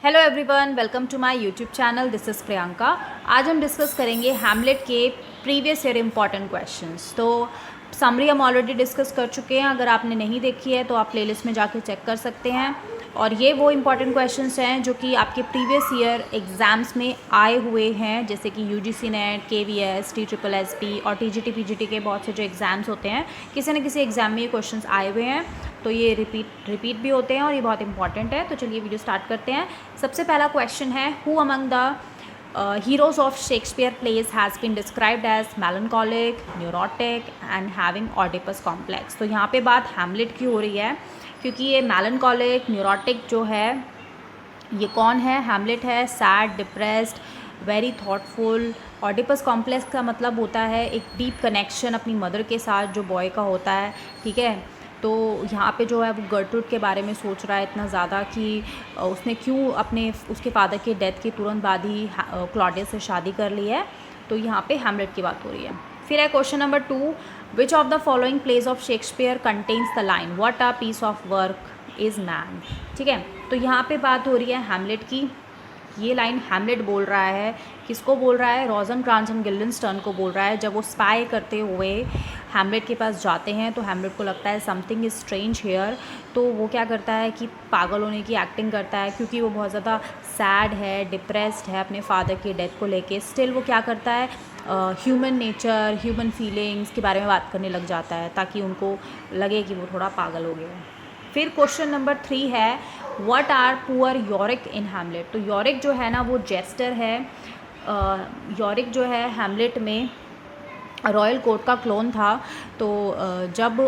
Hello everyone, welcome to my YouTube channel. This is Priyanka. आज हम discuss करेंगे Hamlet के प्रीवियस ईयर इंपॉर्टेंट क्वेश्चंस। तो समरी हम ऑलरेडी डिस्कस कर चुके हैं, अगर आपने नहीं देखी है तो आप प्लेलिस्ट में जाके चेक कर सकते हैं। और ये वो इम्पॉर्टेंट क्वेश्चंस हैं जो कि आपके प्रीवियस ईयर एग्ज़ाम्स में आए हुए हैं, जैसे कि यूजीसी नेट, केवीएस, TSSP और TGT PGT के बहुत से जो एग्ज़ाम्स होते हैं, किसी न किसी एग्ज़ाम में ये क्वेश्चंस आए हुए हैं। तो ये रिपीट भी होते हैं और ये बहुत इंपॉर्टेंट है। तो चलिए वीडियो स्टार्ट करते हैं। सबसे पहला क्वेश्चन है, who among the heroes of Shakespeare plays has been described as melancholic, neurotic and having Oedipus complex। तो यहाँ पे बात हैमलेट की हो रही है, क्योंकि ये melancholic, neurotic जो है ये कौन है? हैमलेट है। Sad, depressed, very thoughtful. Oedipus complex का मतलब होता है एक डीप कनेक्शन अपनी मदर के साथ जो बॉय का होता है, ठीक है। तो यहाँ पे जो है वो गर्टरूड के बारे में सोच रहा है इतना ज़्यादा कि उसने क्यों उसके फादर के डेथ के तुरंत बाद ही क्लॉडियस से शादी कर ली है। तो यहाँ पे हैमलेट की बात हो रही है। फिर है question number 2, which of the following plays of Shakespeare contains the line what a piece of work is man. ठीक है, तो यहाँ पे बात हो रही है हैमलेट की। ये लाइन हैमलेट बोल रहा है, किसको बोल रहा है? रोज़नक्रांज़ एंड गिल्डेनस्टर्न को बोल रहा है। जब वो स्पाई करते हुए हैमलेट के पास जाते हैं तो हैमलेट को लगता है समथिंग इज़ स्ट्रेंज हेयर। तो वो क्या करता है कि पागल होने की एक्टिंग करता है, क्योंकि वो बहुत ज़्यादा सैड है, डिप्रेस्ड है अपने फादर की डेथ को लेके। स्टिल वो क्या करता है, ह्यूमन नेचर, ह्यूमन फीलिंग्स के बारे में बात करने लग जाता है, ताकि उनको लगे कि वो थोड़ा पागल हो गया है। फिर क्वेश्चन नंबर 3 है, what are poor Yorick in Hamlet. तो यॉरिक जो है ना वो जेस्टर है। यॉरिक जो है हैमलेट में रॉयल कोर्ट का क्लोन था। तो जब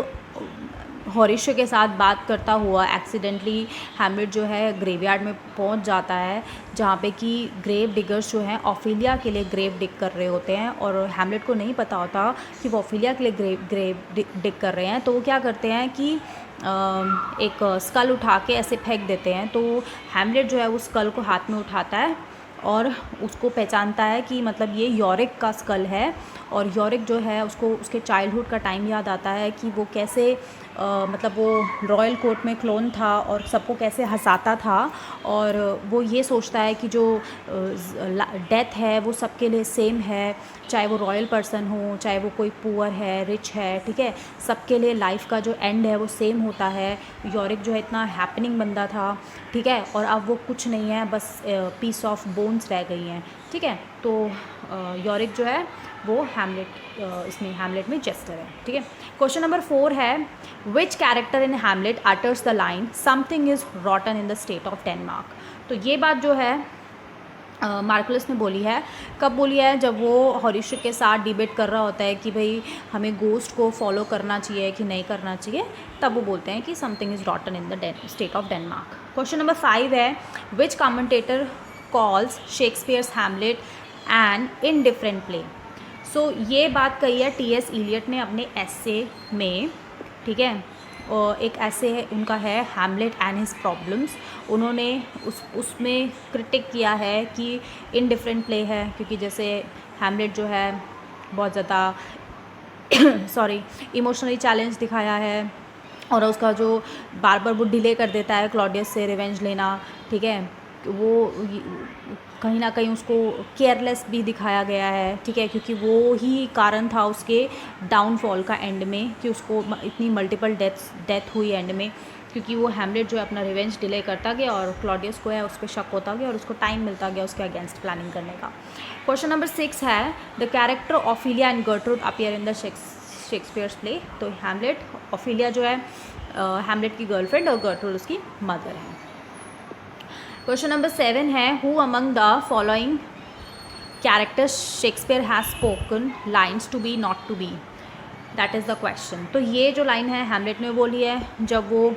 होरेशियो के साथ बात करता हुआ एक्सीडेंटली हैमलेट जो है ग्रेवयार्ड में पहुंच जाता है, जहाँ पे कि ग्रेव डिगर्स जो हैं ऑफिलिया के लिए ग्रेव डिग कर रहे होते हैं, और हैमलेट को नहीं पता होता कि वो ऑफिलिया के लिए ग्रेव डिग कर रहे हैं। तो वो क्या करते हैं कि एक स्कल उठा के ऐसे फेंक देते हैं। तो हैमलेट जो है उस स्कल को हाथ में उठाता है और उसको पहचानता है कि मतलब ये यॉरिक का स्कल है। और यॉरिक जो है उसको उसके चाइल्डहुड का टाइम याद आता है कि वो कैसे मतलब वो रॉयल कोर्ट में क्लोन था और सबको कैसे हंसाता था। और वो ये सोचता है कि जो डेथ है वो सबके लिए सेम है, चाहे वो रॉयल पर्सन हो, चाहे वो कोई पुअर है, रिच है, ठीक है, सबके लिए लाइफ का जो एंड है वो सेम होता है। यॉरिक जो है इतना हैपनिंग बंदा था, ठीक है, और अब वो कुछ नहीं है, बस पीस ऑफ बोन्स रह गई हैं, ठीक है। तो यॉरिक जो है वो इसमें हैमलेट में जेस्टर है, ठीक है। क्वेश्चन नंबर 4 है, विच character in Hamlet utters the line something is rotten in the state of Denmark. तो ये बात जो है मार्कुलस ने बोली है। कब बोली है? जब वो होरेशियो के साथ डिबेट कर रहा होता है कि भाई हमें गोस्ट को फॉलो करना चाहिए कि नहीं करना चाहिए, तब वो बोलते हैं कि something is rotten in the state of Denmark. Question number 5 है, which commentator calls Shakespeare's Hamlet an indifferent play. So ये बात कही है TS इलियट ने अपने एसे में, ठीक है। और एक ऐसे है उनका है हैमलेट एंड हिज प्रॉब्लम्स। उन्होंने उसमें क्रिटिक किया है कि इनडिफरेंट प्ले है, क्योंकि जैसे हैमलेट जो है बहुत ज़्यादा सॉरी इमोशनली चैलेंज दिखाया है, और उसका जो बार बार वो डिले कर देता है क्लॉडियस से रिवेंज लेना, ठीक है, वो कहीं ना कहीं उसको केयरलेस भी दिखाया गया है, ठीक है, क्योंकि वो ही कारण था उसके डाउनफॉल का एंड में, कि उसको इतनी मल्टीपल डेथ हुई एंड में, क्योंकि वो हैमलेट जो है अपना रिवेंज डिले करता गया और क्लॉडियस को है उस पर शक होता गया और उसको टाइम मिलता गया उसके अगेंस्ट प्लानिंग करने का। क्वेश्चन नंबर 6 है, the character Ophelia and Gertrude appear in the Shakespeare's play. तो हैमलेट, ऑफिलिया जो है हैमलेट की गर्लफ्रेंड और गर्टरूड उसकी मदर है। क्वेश्चन नंबर 7 है, who among the following characters Shakespeare has spoken lines to be not to be, that is the question. तो ये जो लाइन है हैमलेट ने बोली है जब वो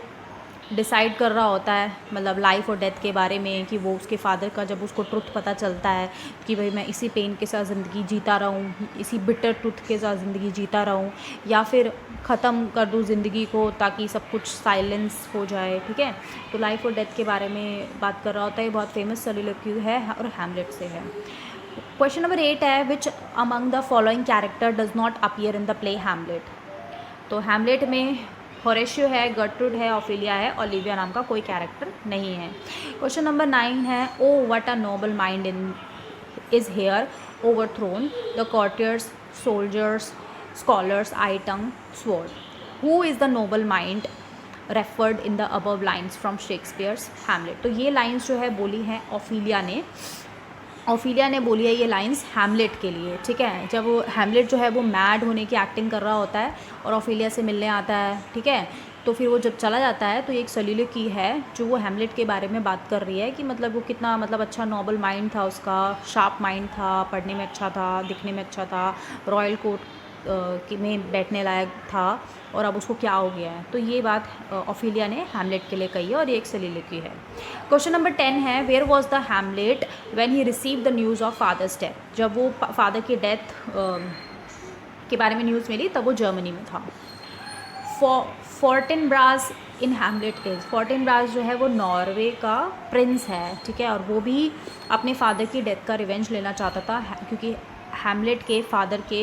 डिसाइड कर रहा होता है, मतलब लाइफ और डेथ के बारे में, कि वो उसके फादर का जब उसको ट्रुथ पता चलता है कि भाई मैं इसी पेन के साथ ज़िंदगी जीता रहूँ, इसी बिटर ट्रुथ के साथ ज़िंदगी जीता रहूँ, या फिर ख़त्म कर दूँ ज़िंदगी को ताकि सब कुछ साइलेंस हो जाए, ठीक है। तो लाइफ और डेथ के बारे में बात कर रहा होता है। बहुत फेमस soliloquy है और हैमलेट से है। क्वेश्चन नंबर 8 है, which among the following character does not appear in the play Hamlet. तो हैमलेट में होरेशियो है, गर्ट्रूड है, ऑफिलिया है, ओलिविया नाम का कोई कैरेक्टर नहीं है। क्वेश्चन नंबर 9 है, O what a noble mind in is here overthrown the courtiers, soldiers, scholars, eye tongue, sword. Who is the noble mind referred in the above lines from Shakespeare's Hamlet. तो ये lines जो है बोली हैं Ophelia ने बोली है ये लाइंस हैमलेट के लिए, ठीक है। जब वो हैमलेट जो है वो मैड होने की एक्टिंग कर रहा होता है और ऑफिलिया से मिलने आता है, ठीक है, तो फिर वो जब चला जाता है तो ये एक सलीलिकी है जो वो हैमलेट के बारे में बात कर रही है कि मतलब वो कितना मतलब अच्छा नोबल माइंड था उसका, शार्प माइंड था, पढ़ने में अच्छा था, दिखने में अच्छा था, रॉयल कोर्ट में बैठने लायक था, और अब उसको क्या हो गया है। तो ये बात ऑफिलिया ने हैमलेट के लिए कही है और ये एक सलीलिकी है। क्वेश्चन नंबर 10 है, where was the Hamlet when he receive the news of fathers death. जब वो फादर की डेथ के बारे में न्यूज़ मिली तब वो जर्मनी में था। फोर्टिनब्रास इन हैमलेट इज, फोर्टिनब्रास जो है वो नॉर्वे का प्रिंस है, ठीक है, और वो भी अपने फादर की डेथ का रिवेंज लेना चाहता था क्योंकि हैमलेट के फादर के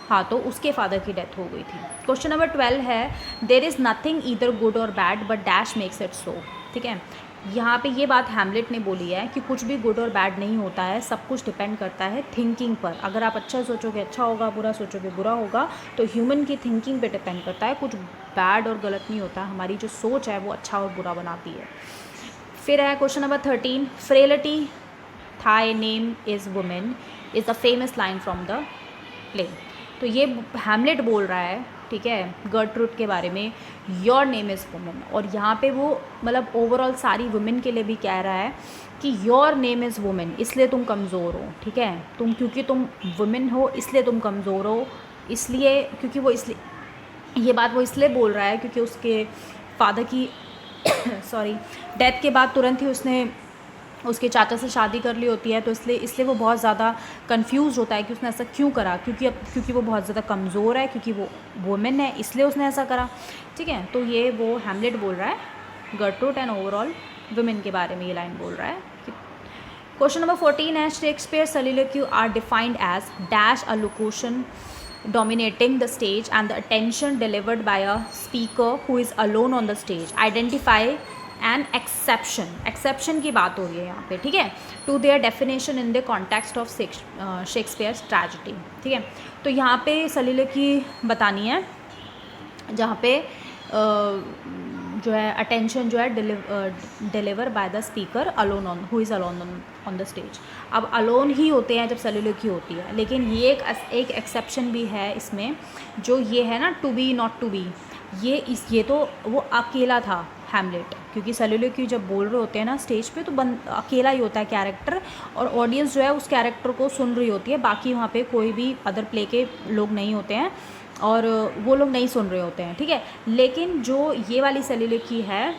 हाथों उसके फादर की डेथ हो गई थी। क्वेश्चन नंबर 12 है, there is nothing either good or bad but dash makes it so, ठीक है। यहाँ पे ये बात हैमलेट ने बोली है कि कुछ भी गुड और बैड नहीं होता है, सब कुछ डिपेंड करता है थिंकिंग पर। अगर आप अच्छा सोचोगे अच्छा होगा, बुरा सोचोगे बुरा होगा, तो ह्यूमन की थिंकिंग पे डिपेंड करता है। कुछ बैड और गलत नहीं होता, हमारी जो सोच है वो अच्छा और बुरा बनाती है। फिर है question number 13, frailty thy name is women is the famous line from the play. तो ये हैमलेट बोल रहा है, ठीक है, गर्ट्रूड के बारे में, योर नेम इज़ वुमेन, और यहाँ पे वो मतलब ओवरऑल सारी वुमेन के लिए भी कह रहा है कि योर नेम इज़ वुमेन, इसलिए तुम कमज़ोर हो, ठीक है, क्योंकि तुम वुमेन हो इसलिए तुम कमज़ोर हो, इसलिए क्योंकि वो इसलिए ये बात वो इसलिए बोल रहा है क्योंकि उसके फादर की डेथ के बाद तुरंत ही उसने उसके चाचा से शादी कर ली होती है, तो इसलिए वो बहुत ज़्यादा कंफ्यूज होता है कि उसने ऐसा क्यों करा, क्योंकि वो बहुत ज़्यादा कमज़ोर है, क्योंकि वो वुमेन है इसलिए उसने ऐसा करा, ठीक है। तो ये वो हैमलेट बोल रहा है गर्ट्रूड एंड ओवरऑल वुमेन के बारे में ये लाइन बोल रहा है। क्वेश्चन नंबर 14 है, Shakespeare soliloquy are defined as dash a location dominating the stage and the attention delivered by a speaker who is alone on the stage. Identify an exception की बात हो रही है यहाँ पे, ठीक है, to their definition in the context of Shakespeare's tragedy, ठीक है। तो यहाँ पे soliloquy बतानी है जहाँ पे जो है अटेंशन जो है deliver by the speaker alone on who is alone on the stage. अब अलोन ही होते हैं जब soliloquy होती है, लेकिन ये एक एक्सेप्शन भी है इसमें, जो ये है ना to be not to be, ये तो वो अकेला था हैमलेट, क्योंकि soliloquy जब बोल रहे होते हैं ना स्टेज पे तो अकेला ही होता है कैरेक्टर, और ऑडियंस जो है उस कैरेक्टर को सुन रही होती है, बाकी वहाँ पे कोई भी अदर प्ले के लोग नहीं होते हैं और वो लोग नहीं सुन रहे होते हैं, ठीक है। लेकिन जो ये वाली soliloquy है,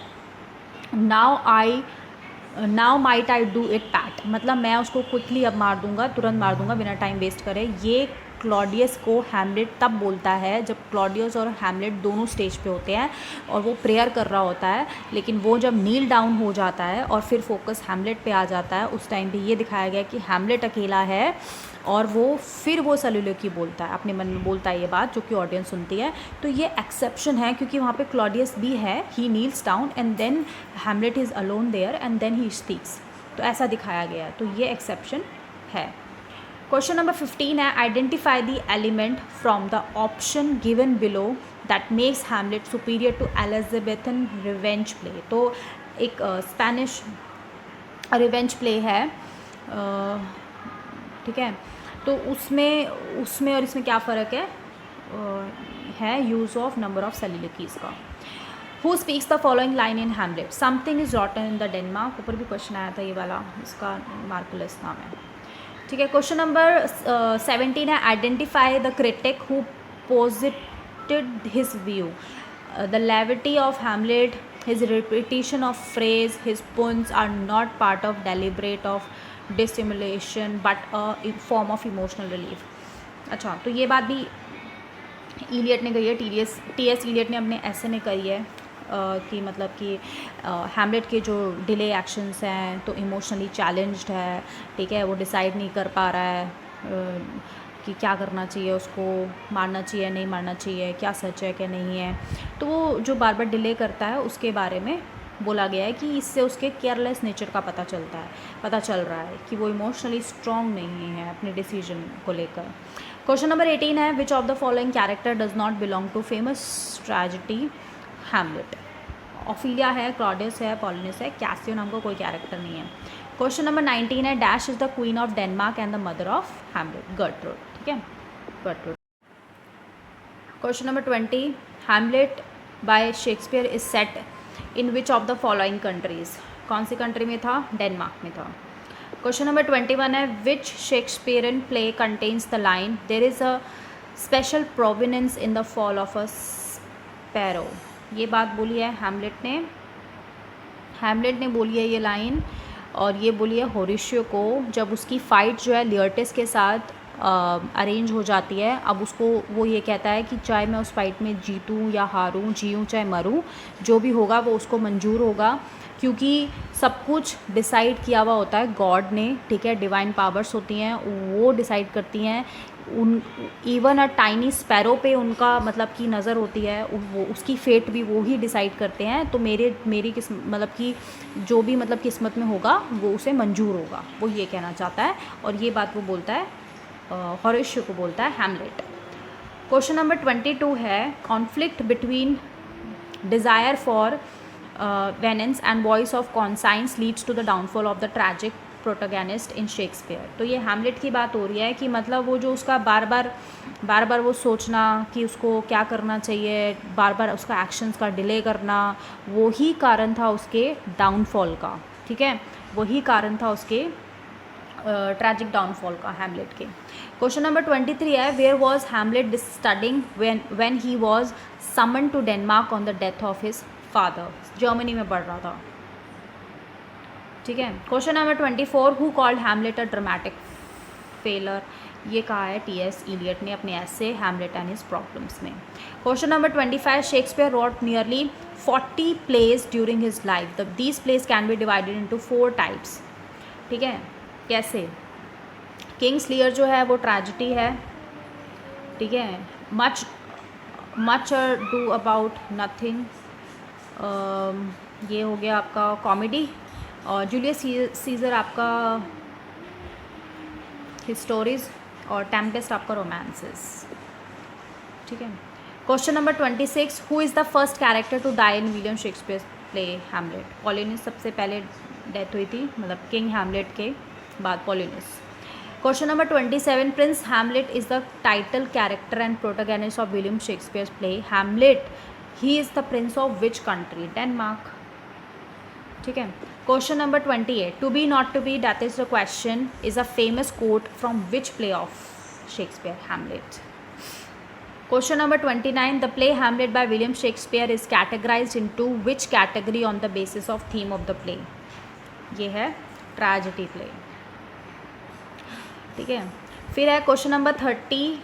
now might I do it PAT, मतलब मैं उसको क्विकली अब मार दूंगा, तुरंत मार दूंगा बिना टाइम वेस्ट करे, ये क्लॉडियस को हैमलेट तब बोलता है जब क्लॉडियस और हैमलेट दोनों स्टेज पे होते हैं और वो प्रेयर कर रहा होता है, लेकिन वो जब नील डाउन हो जाता है और फिर फोकस हैमलेट पे आ जाता है, उस टाइम पे ये दिखाया गया कि हैमलेट अकेला है और वो फिर वो soliloquy बोलता है, अपने मन में बोलता है ये बात जो कि ऑडियंस सुनती है। तो ये एक्सेप्शन है क्योंकि वहाँ पे क्लॉडियस भी है, he kneels down and then Hamlet is alone there and then he speaks, तो ऐसा दिखाया गया है, तो ये एक्सेप्शन है। क्वेश्चन नंबर 15 है, identify the element from the option given below that makes Hamlet superior to Elizabethan revenge play. तो एक स्पेनिश रिवेंज प्ले है, ठीक है, तो उसमें और इसमें क्या फ़र्क है use of number of soliloquies का। Who speaks the following line in Hamlet, something is rotten in the Denmark, ऊपर भी क्वेश्चन आया था ये वाला, इसका मार्कुलस नाम है, ठीक है। क्वेश्चन नंबर 17 है, identify the critic who posited his view, the levity of Hamlet, his repetition of phrase, his puns are not part of deliberate of dissimulation but a form of emotional relief. अच्छा, तो ये बात भी Elliot ने कही है, T S. Eliot ने अपने ऐसे में कही है कि मतलब कि हैमलेट के जो डिले एक्शंस हैं तो इमोशनली चैलेंज्ड है, ठीक है, वो डिसाइड नहीं कर पा रहा है कि क्या करना चाहिए, उसको मारना चाहिए नहीं मारना चाहिए, क्या सच है क्या नहीं है। तो वो जो बार बार डिले करता है उसके बारे में बोला गया है कि इससे उसके केयरलेस नेचर का पता चल रहा है कि वो इमोशनली स्ट्रॉन्ग नहीं है अपने डिसीजन को लेकर। क्वेश्चन नंबर 18 है, which of the following character does not belong to famous tragedy Hamlet. Ophelia है, क्लॉडियस है, पॉलिनस है, कैसियो नाम का कोई कैरेक्टर नहीं है। क्वेश्चन नंबर 19 है, dash is the queen of Denmark and the mother of Hamlet, Gertrude. ठीक है, Gertrude. Question number 20, Hamlet bye Shakespeare is set in which of the following countries. कौन सी कंट्री में था? डेनमार्क में था। क्वेश्चन नंबर 21 है, which Shakespearean play contains the line there is a special providence in the fall of a sparrow. ये बात बोली है हैमलेट ने बोली है ये लाइन, और ये बोली है होरेशियो को जब उसकी फ़ाइट जो है लियर्टिस के साथ अरेंज हो जाती है। अब उसको वो ये कहता है कि चाहे मैं उस फाइट में जीतूँ या हारूँ, जीऊँ चाहे मरूँ, जो भी होगा वो उसको मंजूर होगा, क्योंकि सब कुछ डिसाइड किया हुआ होता है गॉड ने। ठीक है, डिवाइन पावर्स होती हैं, वो डिसाइड करती हैं। उन इवन अ टाइनी स्पैरो पे उनका मतलब की नज़र होती है, वो उसकी फेट भी वो ही डिसाइड करते हैं। तो मेरी मतलब कि जो भी मतलब किस्मत में होगा वो उसे मंजूर होगा, वो ये कहना चाहता है। और ये बात वो बोलता है, होरेशियो को बोलता है हैमलेट। क्वेश्चन नंबर 22 है, conflict between desire for vengeance and voice of conscience leads to the downfall of the tragic protagonist in Shakespeare. तो ये हैमलेट की बात हो रही है कि मतलब वो जो उसका बार बार वो सोचना कि उसको क्या करना चाहिए, बार बार उसका एक्शंस का डिले करना, वही कारण था उसके डाउनफॉल का। ठीक है, वही कारण था उसके ट्रैजिक डाउनफॉल का, हैमलेट के। क्वेश्चन नंबर 23 है, where was Hamlet studying when he was summon to Denmark on the death of his father. Germany में पढ़ रहा था। ठीक है। Question number 24, who called Hamlet a dramatic failure. ये कहा है टी.एस. इलियट ने अपने essay Hamlet and his problems में। Question number 25, Shakespeare wrote nearly 40 plays during his life. These pledge can be divided into 4 types. ठीक है, कैसे? Kings लियर जो है वो ट्रेजिडी है। ठीक है, मच डू अबाउट नथिंग, ये हो गया आपका कॉमेडी। और जूलियस सीजर आपका हिस्टोरीज, और टेम्पेस्ट आपका रोमांसेस। ठीक है। Question number 26, who is the first character to die in William Shakespeare play Hamlet. Polonius सबसे पहले डेथ हुई थी, मतलब किंग हैमलेट के बाद Polonius. Question number 27, prince Hamlet is the title character and protagonist of William Shakespeare play Hamlet. He is the prince of which country? Denmark. ठीक है। Question number 28, to be not to be, that is the question, is a famous quote from which play of Shakespeare? Hamlet. Question number 29, the play Hamlet by William Shakespeare is categorised into which category on the basis of theme of the play? ये है tragedy play. ठीक है। फिर है question number 30,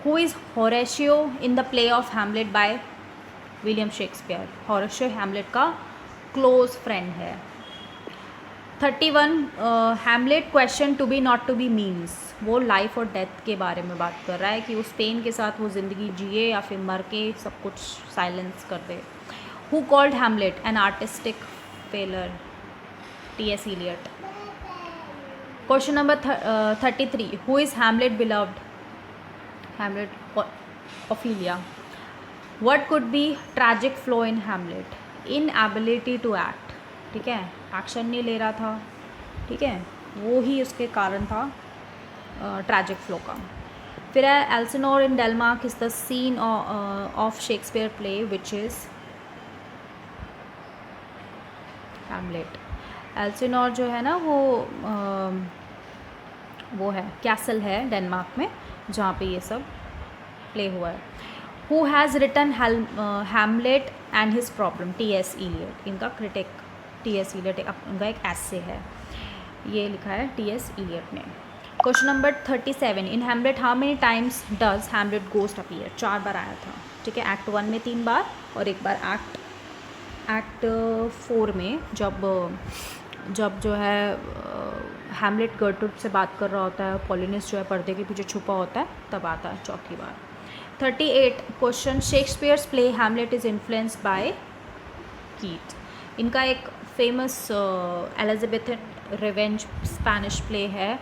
who is Horatio in the play of Hamlet by William Shakespeare? Horatio Hamlet का close friend है। 31, Hamlet question to be not to be means, वो life और डेथ के बारे में बात कर रहा है कि उस पेन के साथ वो ज़िंदगी जिए या फिर मर के सब कुछ साइलेंस कर दे। Who called Hamlet an artistic failure? T S. Eliot. Question number 33, who is Hamlet beloved? Hamlet Ophelia. What could be tragic flaw in Hamlet? Inability to act. ठीक है, एक्शन नहीं ले रहा था। ठीक है, वो ही उसके कारण था ट्रैजिक फ्लो का। फिर है Elsinore in Denmark is the scene of Shakespeare play which is Hamlet. Elsinore जो है ना वो है कैसल है डेनमार्क में, जहाँ पे ये सब प्ले हुआ है। Who has written Hamlet and his problem? T S. Eliot. इनका क्रिटिक टी.एस. इलियट, उनका एक ऐसे है, ये लिखा है टी.एस. इलियट ने। Question number 37, in Hamlet how many times does Hamlet ghost appear? 4 बार आया था। ठीक है, एक्ट 1 में 3 बार और एक बार एक्ट 4 में, जब जो है हैमलेट गर्टरूड से बात कर रहा होता है, पॉलिनिस जो है पर्दे के पीछे छुपा होता है, तब आता है चौथी बार। 38 question, Shakespeare's play Hamlet is influenced by Kyd. इनका एक famous Elizabethan revenge Spanish play है,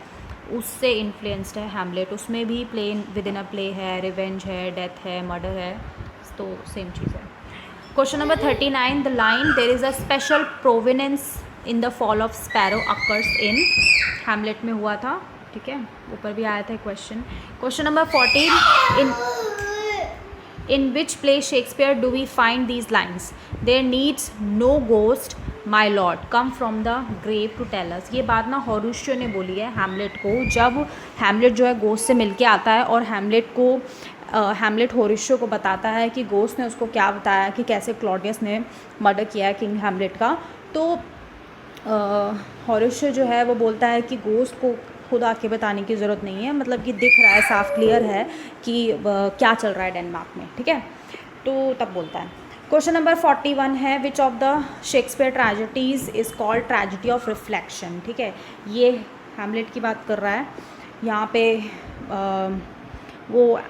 उससे इन्फ्लुएंस्ड है हैमलेट। उसमें भी play within a play है, रिवेंज है, डेथ है, मर्डर है, तो सेम चीज़ है। Question number 39, the line there is a special providence in the fall of sparrow occurs in, Hamlet में हुआ था, ठीक है, ऊपर भी आया था question. Question number 14, in which play Shakespeare do we find these lines? There needs no ghost, my lord, come from the grave to tell us। ये बात ना होरेशियो ने बोली है हैमलेट को, जब हैमलेट जो है गोस्ट से मिलके आता है और हैमलेट होरेशियो को बताता है कि गोस्ट ने उसको क्या बताया कि कैसे क्लॉडियस ने मर्डर किया है किंग हैमलेट का। तो होरेशियो जो है वो बोलता है कि गोस्ट को खुद आके बताने की ज़रूरत नहीं है, मतलब कि दिख रहा है, साफ क्लियर है कि क्या चल रहा है डेनमार्क में, ठीक है, तो तब बोलता है। क्वेश्चन नंबर 41 है, which of the Shakespeare tragedies is called tragedy of reflection, ठीक है, ये हैमलेट की बात कर रहा है। यहाँ पे वो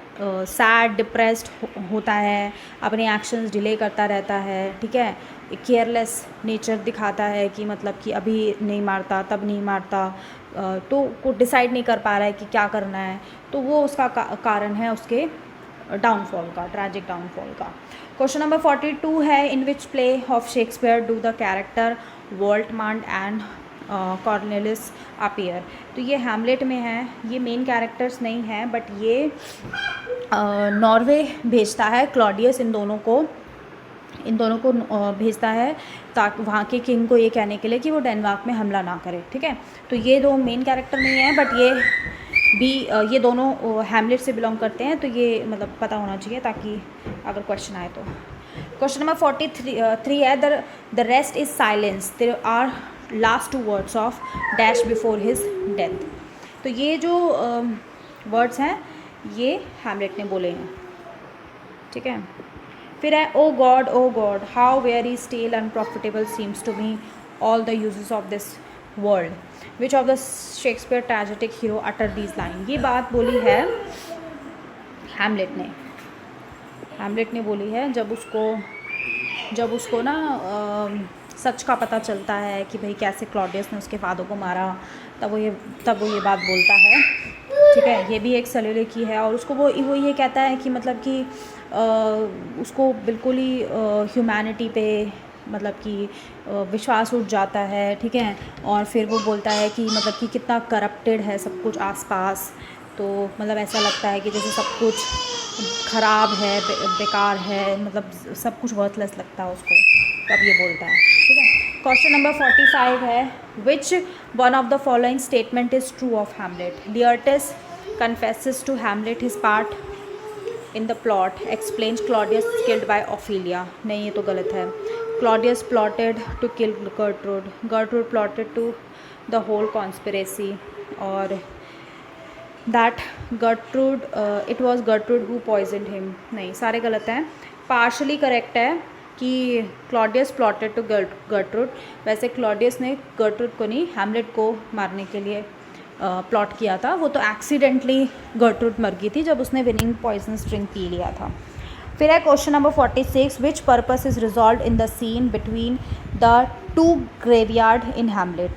सैड डिप्रेस्ड होता है, अपने एक्शंस डिले करता रहता है, ठीक है, केयरलेस नेचर दिखाता है कि मतलब कि अभी नहीं मारता, तब नहीं मारता, तो को डिसाइड नहीं कर पा रहा है कि क्या करना है, तो वो उसका कारण है उसके डाउनफॉल का, ट्रैजिक डाउनफॉल का। क्वेश्चन नंबर 42 है, in which play of Shakespeare do the character Voltemand and Cornelius appear. तो ये हैमलेट में है, ये मेन कैरेक्टर्स नहीं हैं, बट ये नॉर्वे भेजता है क्लॉडियस इन दोनों को भेजता है ताकि वहाँ के किंग को ये कहने के लिए कि वो डेनमार्क में हमला ना करे, ठीक है। तो ये दो मेन कैरेक्टर नहीं है, बट ये दोनों हैमलेट से बिलोंग करते हैं, तो ये मतलब पता होना चाहिए ताकि अगर क्वेश्चन आए तो। क्वेश्चन नंबर 43 है, the rest is silence, there are last 2 words of dash before his death. तो ये जो वर्ड्स हैं ये हैमलेट ने बोले हैं, ठीक है। फिर है, O God how very stale unprofitable seems to me all the uses of this world, which of the Shakespeare tragic hero utter these line. ये बात बोली है हैमलेट ने बोली है जब उसको ना सच का पता चलता है कि भाई कैसे क्लॉडियस ने उसके फादर को मारा, तब वो ये बात बोलता है, ठीक है। ये भी एक सलिलिकी है और उसको वो ये कहता है कि मतलब कि उसको बिल्कुल ही ह्यूमैनिटी पे मतलब कि विश्वास उठ जाता है, ठीक है। और फिर वो बोलता है कि मतलब कि कितना करप्टेड है सब कुछ आसपास, तो मतलब ऐसा लगता है कि जैसे सब कुछ ख़राब है, बेकार है, मतलब सब कुछ वर्थलेस लगता है उसको, तब ये बोलता है, ठीक है। क्वेश्चन नंबर 45 है, which one of the following statement is true of Hamlet. Laertes confesses to Hamlet his part in the plot, explains Claudius killed by Ophelia. नहीं, ये तो गलत है। Claudius plotted to kill Gertrude plotted to the whole conspiracy, और that Gertrude it was Gertrude who poisoned him. नहीं, सारे गलत हैं। पार्शली करेक्ट है कि क्लॉडियस प्लॉटेड टू गर्टरूड, वैसे क्लॉडियस ने गर्टरूड को नहीं हैमलेट को मारने के लिए प्लॉट किया था, वो तो एक्सीडेंटली गर्टरूड मर गई थी जब उसने विनिंग पॉइजन ड्रिंक पी लिया था। फिर है question number 46, which purpose is resolve in the scene between the 2 graveyard in Hamlet.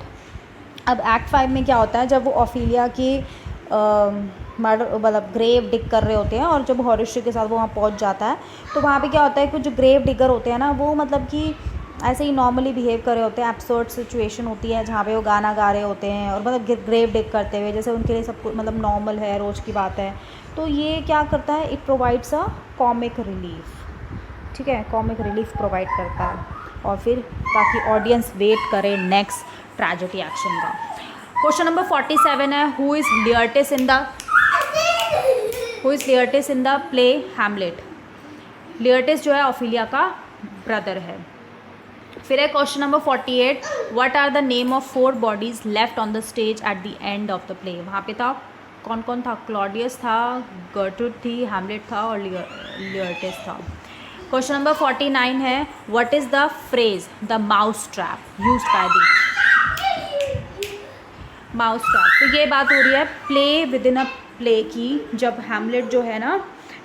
अब एक्ट 5 में क्या होता है, जब वो ऑफिलिया की मर्डर मतलब ग्रेव डिग कर रहे होते हैं और जब होरेशियो के साथ वो वहाँ पहुँच जाता है, तो वहाँ पे क्या होता है, कुछ जो ग्रेव डिगर होते हैं ना, वो मतलब कि ऐसे ही नॉर्मली बिहेव कर रहे होते हैं। एब्सर्ड सिचुएशन होती है जहाँ पे वो गाना गा रहे होते हैं और मतलब ग्रेव डिग करते हुए, जैसे उनके लिए सब कुछ मतलब नॉर्मल है, रोज़ की बात है। तो ये क्या करता है, it provides a comic relief, ठीक है, कॉमिक रिलीफ प्रोवाइड करता है, और फिर ताकि ऑडियंस वेट करे नेक्स्ट ट्रेजेडी एक्शन का। क्वेश्चन नंबर 47 है, who is Laertes in the play Hamlet. Laertes जो है ऑफिलिया का ब्रदर है। फिर है question number 48, what are the name of 4 bodies left on the stage at the end of the play. वहाँ पे था कौन कौन था, क्लॉडियस था, गर्टरूड थी, हैमलेट था और लियर्टिस था। क्वेश्चन नंबर 49 है, what is the phrase the mouse trap used by the. Mouse trap. तो ये बात हो रही है play within a play की, जब हैमलेट जो है ना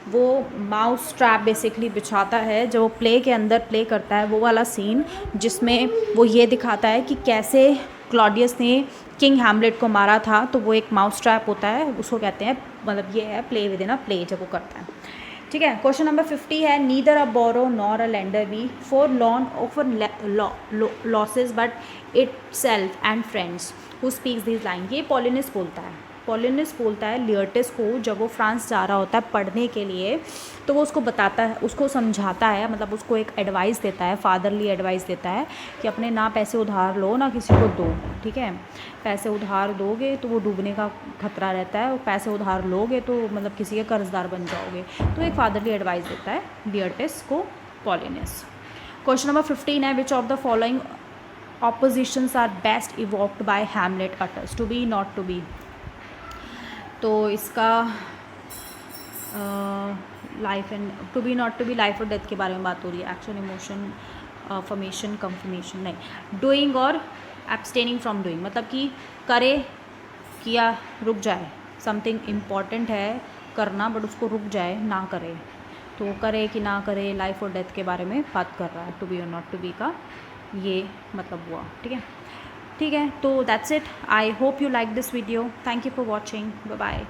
वो माउस ट्रैप बेसिकली बिछाता है, जब वो प्ले के अंदर प्ले करता है, वो वाला सीन जिसमें वो ये दिखाता है कि कैसे क्लॉडियस ने किंग हैमलेट को मारा था। तो वो एक माउस ट्रैप होता है, उसको कहते हैं, मतलब ये है play within a play जब वो करता है। ठीक है। क्वेश्चन नंबर 50 है, neither a borrower nor a lender be for loan offer loses but itself and friends who speaks this line. ये पॉलिनस बोलता है, पॉलिनस बोलता है लियर्टिस को, जब वो फ्रांस जा रहा होता है पढ़ने के लिए, तो वो उसको बताता है, उसको समझाता है, मतलब उसको एक एडवाइस देता है, फादरली एडवाइस देता है कि अपने ना पैसे उधार लो ना किसी को दो। ठीक है, पैसे उधार दोगे तो वो डूबने का खतरा रहता है, और पैसे उधार लोगे तो मतलब किसी के कर्जदार बन जाओगे। तो एक फादरली एडवाइस देता है लियर्टिस को पॉलिनस। क्वेश्चन नंबर 15 है, which of the following oppositions are best evoked by Hamlet utters, to be not to be. तो इसका life and to be not to be, life और डेथ के बारे में बात हो रही है। एक्शन, इमोशन, फॉर्मेशन, कंफर्मेशन नहीं। डूइंग और एब्सटेनिंग फ्रॉम डूइंग, मतलब कि करे, किया, रुक जाए, समथिंग इम्पॉर्टेंट है करना बट उसको रुक जाए, ना करे। तो करे कि ना करे, लाइफ और डेथ के बारे में बात कर रहा है। टू बी और नॉट टू बी का ये मतलब हुआ। ठीक है, ठीक है। तो that's it. I hope you like this video. Thank you for watching. Bye bye.